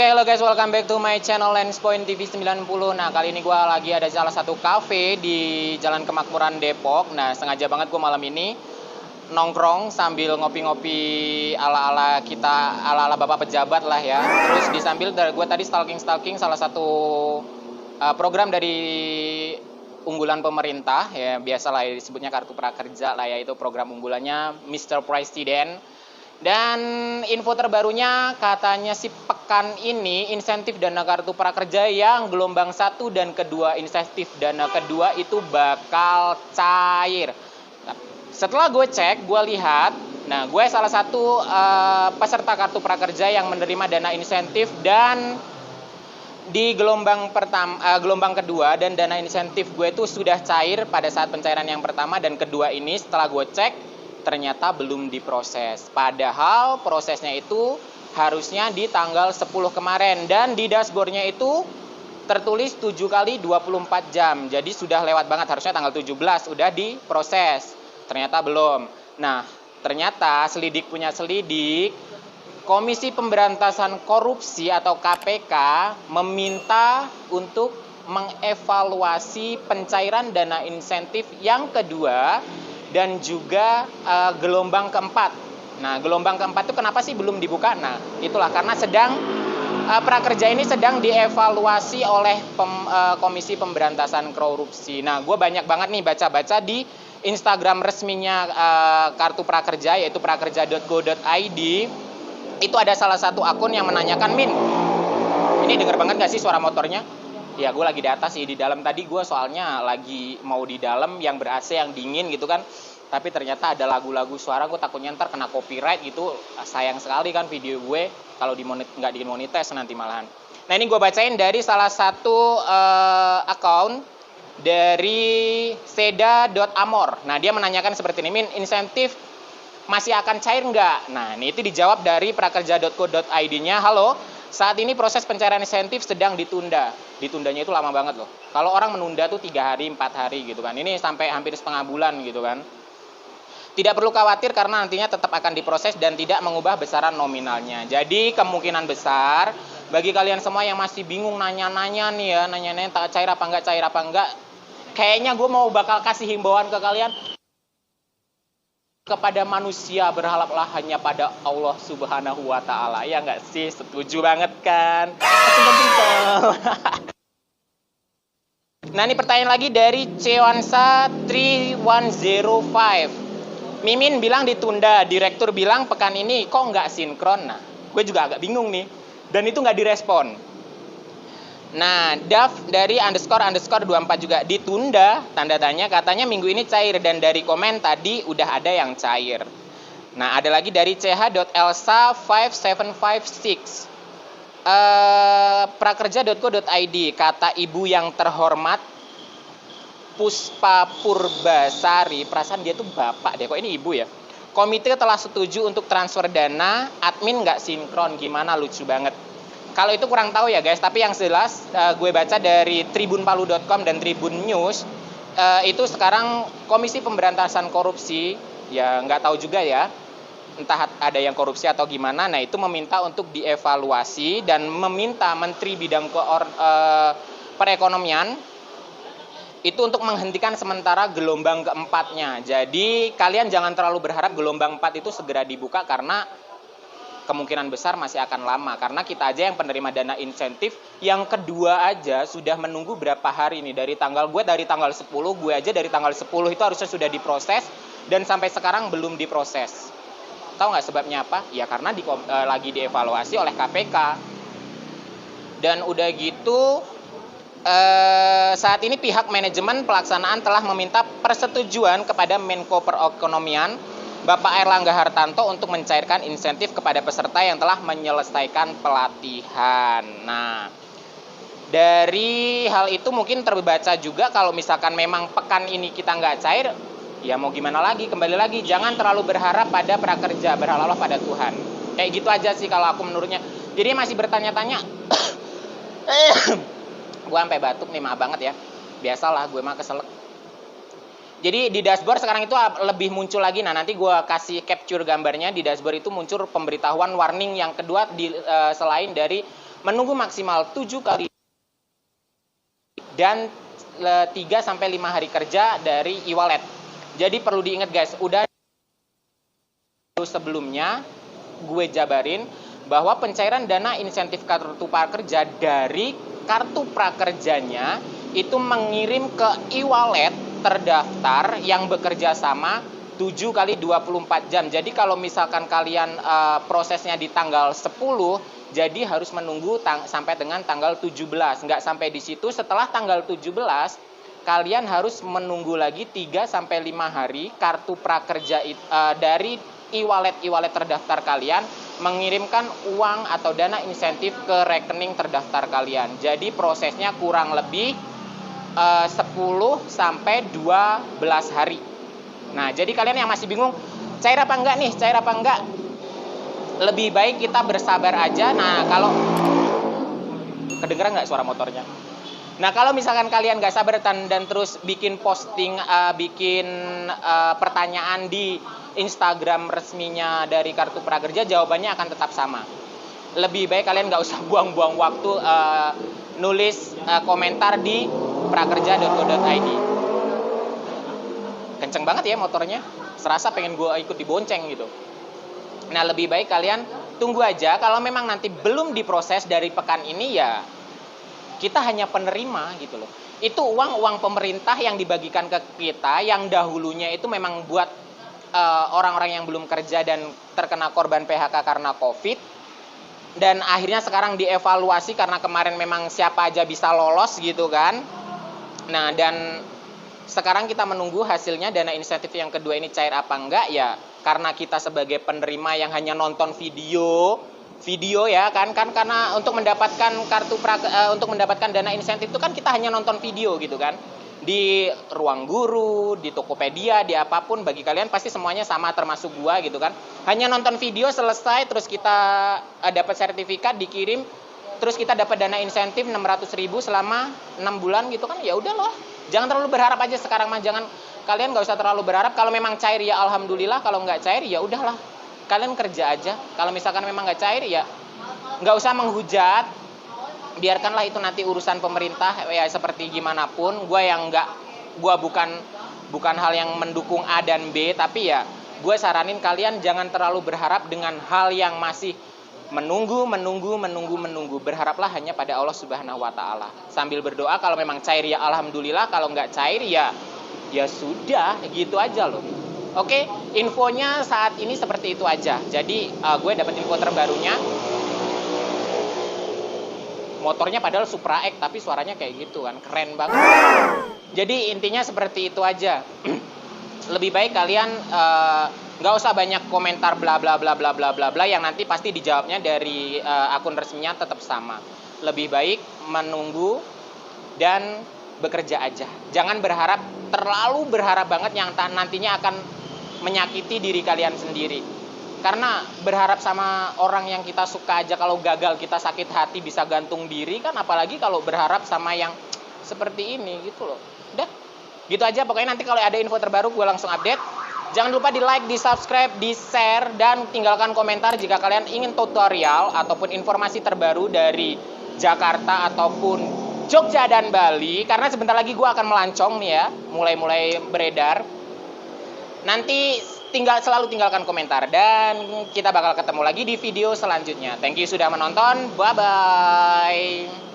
Oke, halo guys, welcome back to my channel Lens Point TV 90. Nah, kali ini gue lagi ada salah satu cafe di Jalan Kemakmuran Depok. Nah, sengaja banget gue malam ini nongkrong sambil ngopi-ngopi ala-ala kita, ala-ala bapak pejabat lah ya. Terus di sambil gue tadi stalking salah satu program dari unggulan pemerintah ya, biasalah ya, disebutnya kartu prakerja lah ya, itu program unggulannya Mr. President. Dan info terbarunya katanya si pekan ini insentif dana kartu prakerja yang gelombang 1 dan kedua, insentif dana kedua itu bakal cair. Nah, setelah gue cek, gue lihat, nah gue salah satu peserta kartu prakerja yang menerima dana insentif, dan di gelombang kedua dan dana insentif gue itu sudah cair pada saat pencairan yang pertama dan kedua ini. Setelah gue cek, ternyata belum diproses. Padahal prosesnya itu harusnya di tanggal 10 kemarin. Dan di dashboardnya itu tertulis 7 kali 24 jam. Jadi sudah lewat banget, harusnya tanggal 17 udah diproses. Ternyata belum. Nah, ternyata selidik punya selidik, Komisi Pemberantasan Korupsi atau KPK meminta untuk mengevaluasi pencairan dana insentif yang kedua dan juga gelombang keempat. Nah, gelombang keempat itu kenapa sih belum dibuka? Nah, itulah karena prakerja ini sedang dievaluasi oleh Komisi Pemberantasan Korupsi. Nah, gue banyak banget nih baca-baca di Instagram resminya kartu prakerja, yaitu prakerja.go.id. Itu ada salah satu akun yang menanyakan, Min, ini denger banget gak sih suara motornya? Ya, gue lagi di atas sih, di dalam tadi gue soalnya lagi mau di dalam yang ber-AC, yang dingin gitu kan. Tapi ternyata ada lagu-lagu suara, gue takutnya ntar kena copyright gitu. Sayang sekali kan video gue kalau nggak dimonetize nanti malahan. Nah, ini gue bacain dari salah satu account dari seda.amor. Nah, dia menanyakan seperti ini, Min, insentif masih akan cair nggak? Nah, ini itu dijawab dari prakerja.co.id-nya. Halo, saat ini proses pencairan insentif sedang ditunda. Ditundanya itu lama banget loh. Kalau orang menunda tuh 3 hari, 4 hari gitu kan. Ini sampai hampir setengah bulan gitu kan. Tidak perlu khawatir karena nantinya tetap akan diproses dan tidak mengubah besaran nominalnya. Jadi kemungkinan besar bagi kalian semua yang masih bingung nanya-nanya nih ya, nanya-nanya tak cair apa enggak, kayaknya gue mau bakal kasih himbauan ke kalian. Kepada manusia berharaplah hanya pada Allah Subhanahu wa Ta'ala. Ya nggak sih? Setuju banget kan? Nah, ini pertanyaan lagi dari Cewansa 3105. Mimin bilang ditunda, direktur bilang pekan ini kok nggak sinkron. Nah, gue juga agak bingung nih. Dan itu nggak direspon. Nah, Dav dari __24 juga ditunda, tanda tanya, katanya minggu ini cair. Dan dari komen tadi udah ada yang cair. Nah, ada lagi dari ch.elsa5756. Prakerja.co.id, kata ibu yang terhormat Puspa Purbasari, perasaan dia tuh bapak deh, kok ini ibu ya. Komite telah setuju untuk transfer dana, admin nggak sinkron, gimana, lucu banget. Kalau itu kurang tahu ya guys, tapi yang jelas gue baca dari tribunpalu.com dan Tribun News, itu sekarang Komisi Pemberantasan Korupsi, ya nggak tahu juga ya, entah ada yang korupsi atau gimana, nah itu meminta untuk dievaluasi dan meminta Menteri Bidang Perekonomian itu untuk menghentikan sementara gelombang keempatnya. Jadi kalian jangan terlalu berharap gelombang 4 itu segera dibuka karena kemungkinan besar masih akan lama. Karena kita aja yang penerima dana insentif yang kedua aja sudah menunggu berapa hari nih. Dari tanggal 10, gue aja dari tanggal 10 itu harusnya sudah diproses dan sampai sekarang belum diproses. Tahu nggak sebabnya apa? Ya karena lagi dievaluasi oleh KPK. Dan udah gitu, saat ini pihak manajemen pelaksanaan telah meminta persetujuan kepada Menko Perekonomian Bapak Airlangga Hartarto untuk mencairkan insentif kepada peserta yang telah menyelesaikan pelatihan. Nah, dari hal itu mungkin terbaca juga kalau misalkan memang pekan ini kita nggak cair, ya mau gimana lagi, kembali lagi, jangan terlalu berharap pada prakerja, berharaplah pada Tuhan. Kayak gitu aja sih kalau aku menurutnya. Jadi masih bertanya-tanya, gue sampai batuk nih, maaf banget ya. Biasalah, gue mah keselak. Jadi di dashboard sekarang itu lebih muncul lagi. Nah, nanti gue kasih capture gambarnya. Di dashboard itu muncul pemberitahuan warning yang kedua selain dari menunggu maksimal 7 kali dan 3 sampai 5 hari kerja dari e-wallet. Jadi perlu diingat guys, udah sebelumnya gue jabarin bahwa pencairan dana insentif kartu prakerja dari kartu prakerjanya itu mengirim ke e-wallet terdaftar yang bekerja sama 7 kali 24 jam. Jadi kalau misalkan kalian prosesnya di tanggal 10, jadi harus menunggu sampai dengan tanggal 17. Nggak sampai di situ, setelah tanggal 17, kalian harus menunggu lagi 3 sampai 5 hari kartu prakerja dari e-wallet terdaftar kalian mengirimkan uang atau dana insentif ke rekening terdaftar kalian. Jadi prosesnya kurang lebih 10 sampai 12 hari. Nah, jadi kalian yang masih bingung, cair apa enggak nih, cair apa enggak? Lebih baik kita bersabar aja. Nah, kalau kedengeran nggak suara motornya? Nah, kalau misalkan kalian nggak sabar dan terus bikin posting, bikin pertanyaan di Instagram resminya dari kartu prakerja, jawabannya akan tetap sama. Lebih baik kalian nggak usah buang-buang waktu nulis komentar di prakerja.go.id. Kenceng banget ya motornya, serasa pengen gue ikut dibonceng gitu. Nah, lebih baik kalian tunggu aja. Kalau memang nanti belum diproses dari pekan ini, ya kita hanya penerima gitu loh. Itu uang pemerintah yang dibagikan ke kita, yang dahulunya itu memang buat orang-orang yang belum kerja dan terkena korban PHK karena COVID. Dan akhirnya sekarang dievaluasi karena kemarin memang siapa aja bisa lolos gitu kan. Nah, dan sekarang kita menunggu hasilnya dana insentif yang kedua ini cair apa enggak ya. Karena kita sebagai penerima yang hanya nonton video ya kan karena untuk mendapatkan untuk mendapatkan dana insentif itu kan kita hanya nonton video gitu kan. Di Ruang Guru, di Tokopedia, di apapun, bagi kalian pasti semuanya sama termasuk gua gitu kan. Hanya nonton video selesai, terus kita dapat sertifikat dikirim, terus kita dapat dana insentif 600.000 selama 6 bulan gitu kan. Ya udahlah, jangan terlalu berharap aja sekarang mah. Kalian nggak usah terlalu berharap. Kalau memang cair ya alhamdulillah, kalau nggak cair ya udahlah, kalian kerja aja. Kalau misalkan memang nggak cair ya nggak usah menghujat, biarkanlah itu nanti urusan pemerintah ya seperti gimana pun. Gue bukan hal yang mendukung A dan B, tapi ya gue saranin kalian jangan terlalu berharap dengan hal yang masih menunggu. Berharaplah hanya pada Allah Subhanahu wa taala. Sambil berdoa, kalau memang cair ya alhamdulillah, kalau nggak cair ya sudah, gitu aja loh. Oke, infonya saat ini seperti itu aja. Jadi gue dapat info terbarunya. Motornya padahal Supra X, tapi suaranya kayak gitu kan, keren banget. Jadi intinya seperti itu aja. Lebih baik kalian nggak usah banyak komentar bla bla bla bla bla bla bla yang nanti pasti dijawabnya dari akun resminya tetap sama. Lebih baik menunggu dan bekerja aja. Jangan terlalu berharap banget yang nantinya akan menyakiti diri kalian sendiri. Karena berharap sama orang yang kita suka aja kalau gagal kita sakit hati bisa gantung diri kan, apalagi kalau berharap sama yang seperti ini gitu loh. Udah, gitu aja pokoknya. Nanti kalau ada info terbaru gue langsung update. Jangan lupa di like, di subscribe, di share, dan tinggalkan komentar jika kalian ingin tutorial ataupun informasi terbaru dari Jakarta ataupun Jogja dan Bali. Karena sebentar lagi gue akan melancong nih ya, mulai beredar. Nanti selalu tinggalkan komentar dan kita bakal ketemu lagi di video selanjutnya. Thank you sudah menonton. Bye bye.